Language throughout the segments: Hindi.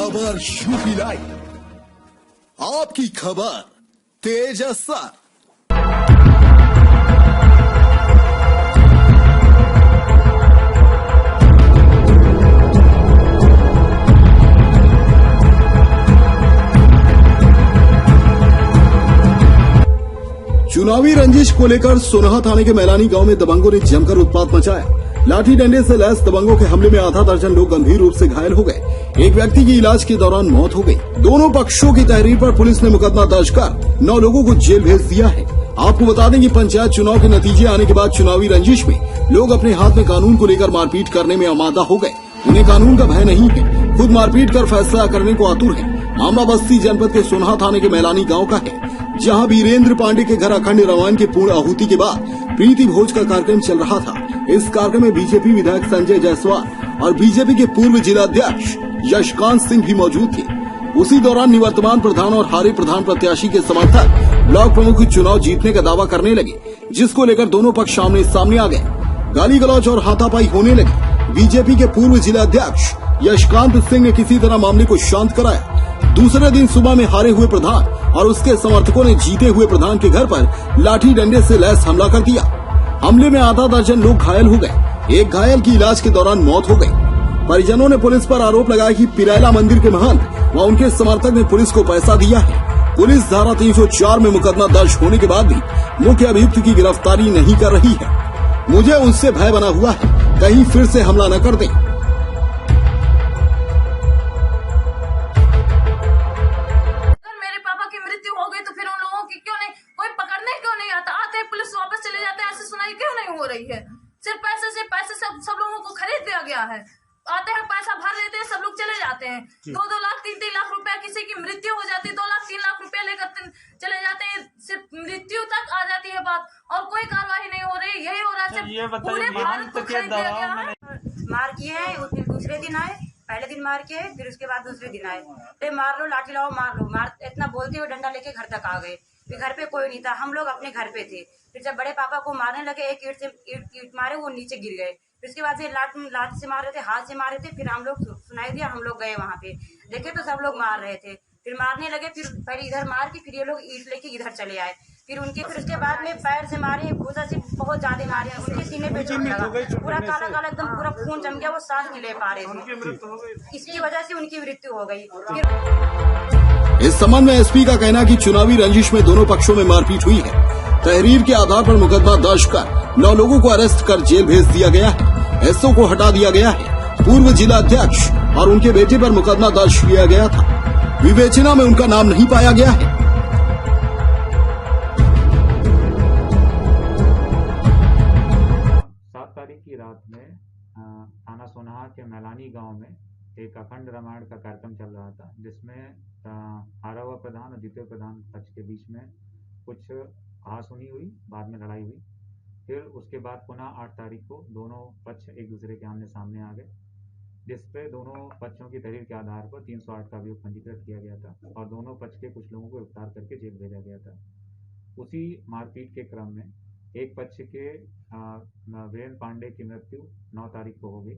खबर यूपी लाइव, आपकी खबर तेज असर। चुनावी रंजिश को लेकर सोनहा थाने के मैलानी गांव में दबंगों ने जमकर उत्पात मचाया। लाठी डंडे से लैस दबंगों के हमले में आधा दर्जन लोग गंभीर रूप से घायल हो गए। एक व्यक्ति की इलाज के दौरान मौत हो गई। दोनों पक्षों की तहरीर पर पुलिस ने मुकदमा दर्ज कर 9 लोगों को जेल भेज दिया है। आपको बता दें कि पंचायत चुनाव के नतीजे आने के बाद चुनावी रंजिश में लोग अपने हाथ में कानून को लेकर मारपीट करने में आमादा हो गए। उन्हें कानून का भय नहीं है, खुद मारपीट कर फैसला करने को आतुर है। मामला बस्ती जनपद के सोनहा थाने के मैलानी गाँव का है, जहां वीरेंद्र पांडे के घर अखंड रामायण के पूर्ण आहुति के बाद प्रीति भोज का कार्यक्रम चल रहा था। इस कार्यक्रम में बीजेपी विधायक संजय जायसवाल और बीजेपी के पूर्व जिलाध्यक्ष यशकांत सिंह भी मौजूद थे। उसी दौरान निवर्तमान प्रधान और हारे प्रधान प्रत्याशी के समर्थक ब्लॉक प्रमुख चुनाव जीतने का दावा करने लगे, जिसको लेकर दोनों पक्ष आमने सामने आ गए। गाली गलौज और हाथापाई होने लगी। बीजेपी के पूर्व जिलाध्यक्ष यशकांत सिंह ने किसी तरह मामले को शांत कराया। दूसरे दिन सुबह में हारे हुए प्रधान और उसके समर्थकों ने जीते हुए प्रधान के घर पर लाठी डंडे से लैस हमला कर दिया। हमले में आधा दर्जन लोग घायल हो गए। एक घायल की इलाज के दौरान मौत हो गई। परिजनों ने पुलिस पर आरोप लगाया कि पिरैला मंदिर के महंत व उनके समर्थक ने पुलिस को पैसा दिया है। पुलिस धारा 304 में मुकदमा दर्ज होने के बाद भी मुख्य अभियुक्त की गिरफ्तारी नहीं कर रही है। मुझे उनसे भय बना हुआ है, कहीं फिर से हमला न कर दें। हो रही है सिर्फ पैसे सब लोगों को खरीद दिया गया है। आते हैं, पैसा भर लेते हैं, सब लोग चले जाते हैं। 2-2 लाख 3-3 लाख रुपया, किसी की मृत्यु हो जाती है 2 लाख 3 लाख रुपया लेकर चले जाते हैं। सिर्फ मृत्यु तक आ जाती है बात और कोई कार्रवाई नहीं हो रही। यही हो रहा है, पूरे भारत को खरीद दिया गया है। मार किए हैं, दूसरे दिन आए, पहले दिन मार के फिर उसके बाद दूसरे दिन आए, फिर मार लो, लाठी लाओ, मार लो, इतना बोलते हुए डंडा लेके घर तक आ गए। फिर घर पे कोई नहीं था, हम लोग अपने घर पे थे। फिर जब बड़े पापा को मारने लगे, एक ईंट मारे, वो नीचे गिर गए। फिर उसके बाद से लाठ से मार रहे थे, हाथ से मार रहे थे। फिर हम लोग सुनाई दिया, हम लोग गए वहाँ पे, देखे तो सब लोग मार रहे थे। फिर मारने लगे, फिर पहले इधर मार के फिर ये लोग ईंट लेके इधर चले आए। फिर उसके बाद में पैर से मारे, भूसा से बहुत ज्यादा मारे, उनके सीने पे चोट लगा, पूरा काला काला एकदम पूरा खून जम गया, वो सांस नहीं ले पा रहे थे। इसकी वजह से उनकी मृत्यु हो गई। इस संबंध में एसपी का कहना कि चुनावी रंजिश में दोनों पक्षों में मारपीट हुई है। तहरीर के आधार पर मुकदमा दर्ज कर 9 लोगों को अरेस्ट कर जेल भेज दिया गया है। एसओ को हटा दिया गया है। पूर्व जिलाध्यक्ष और उनके बेटे पर मुकदमा दर्ज किया गया था। विवेचना में उनका नाम नहीं पाया गया है। 7 तारीख की रात में थाना सोनहा के मैलानी गांव में एक अखंड रामायण का कार्यक्रम चल रहा था, जिसमें हारा हुआ प्रधान और जीते हुए प्रधान पक्ष के बीच में कुछ कहासुनी हुई, बाद में लड़ाई हुई। फिर उसके बाद पुनः 8 तारीख को दोनों पक्ष एक दूसरे के आमने सामने आ गए, जिसपे दोनों पक्षों की तहरीर के आधार पर 308 का अभियोग पंजीकृत किया गया था और दोनों पक्ष के कुछ लोगों को गिरफ्तार करके जेल भेजा गया था। उसी मारपीट के क्रम में एक पक्ष के वीरेंद्र पांडे की मृत्यु 9 तारीख को हो गई,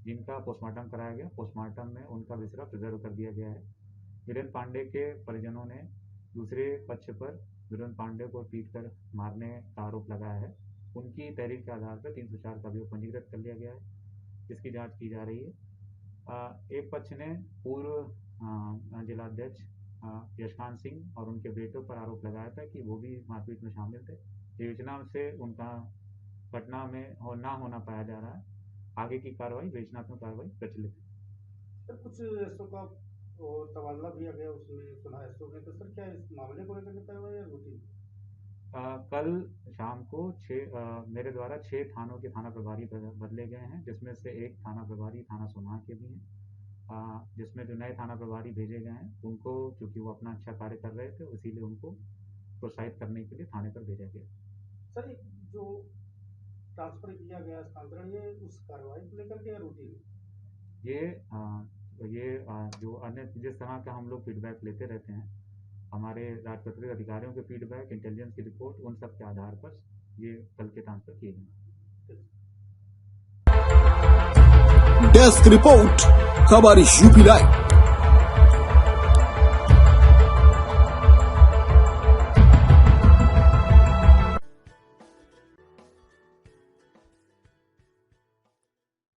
जिनका पोस्टमार्टम कराया गया। पोस्टमार्टम में उनका विसरा प्रिजर्व कर दिया गया है। वीरेंद्र पांडे के परिजनों ने दूसरे पक्ष पर वीरेंद्र पांडे को पीट कर मारने का आरोप लगाया है। उनकी तहरीर के आधार पर 304 का अभियोग पंजीकृत कर लिया गया है, जिसकी जांच की जा रही है। एक पक्ष ने पूर्व जिलाध्यक्ष यशकांत सिंह और उनके बेटों पर आरोप लगाया था कि वो भी मारपीट में शामिल थे। विवेचना से उनका घटना में ना होना पाया जा रहा है। आगे की कार्रवाई, विवेचनात्मक कार्रवाई प्रचलित है। सर, कुछ एसओ का तबादला भी आ गया, उसमें सुना एसओ ने, तो सर क्या इस मामले को लेकर बताया हुआ है या रूटीन? कल शाम को मेरे द्वारा 6 थानों के थाना प्रभारी बदले गए हैं, जिसमें से एक थाना प्रभारी थाना सोनहा के भी हैं, जिसमें जो नए थाना प्रभारी भेजे गए हैं उनको, चूंकि वो अपना अच्छा कार्य कर रहे थे, इसीलिए उनको प्रोत्साहित करने के लिए थाने पर भेजा गया। सर, जो ट्रांसफर किया गया स्थानांतरण, ये उस कार्रवाई को लेकर के रूटीन? ये जो अन्य जिस तरह का हम लोग फीडबैक लेते रहते हैं, हमारे राजपत्रित अधिकारियों के फीडबैक, इंटेलिजेंस की रिपोर्ट, उन सब के आधार पर ये कल के ट्रांसफर किए गए। डेस्क रिपोर्ट, खबर यूपी लाइव।